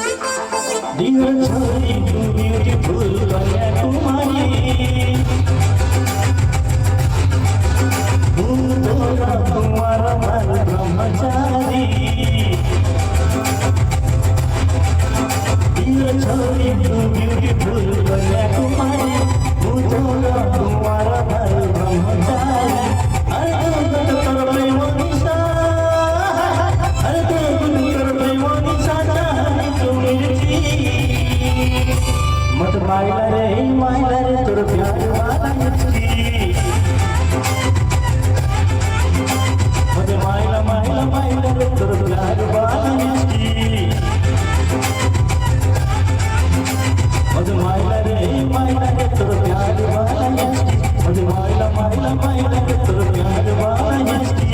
Dear Chari, too beautiful, Kanyakumari. Bhutara tumhara man brahmachari. Dear Chari, too beautiful, Kanyakumari. Bhutara tumhara man brahmachari. मत माइला रे तोर प्यार वाला नचती मत माइला रे तोर प्यार वाला नचती मत माइला रे तोर प्यार वाला नचती मत माइला रे तोर प्यार वाला नचती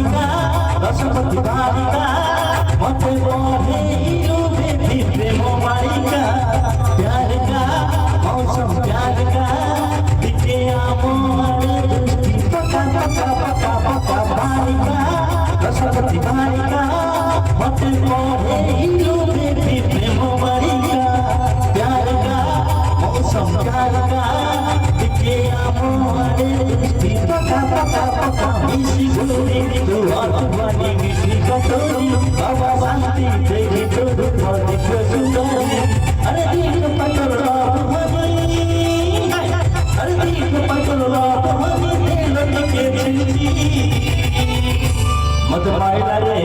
रसपति बालिका मते मोहे रूपे फिरे मोबाइका प्यार का मौसम प्यार का दिखे आमोर दृष्टि पका पका पका पका बालिका रसपति बालिका मते मोहे रूपे फिरे मोबाइका प्यार का मौसम प्यार का दिखे आमोर दृष्टि पका पका पका इसी गोरी तू आत्मानी मिठी कटोरी बाबा शांति तेरी तो दुखवानी सुंदरी अरे दीप पटोला हरी अरे दीप पटोला हरी तेल के चिंती मत माइला रे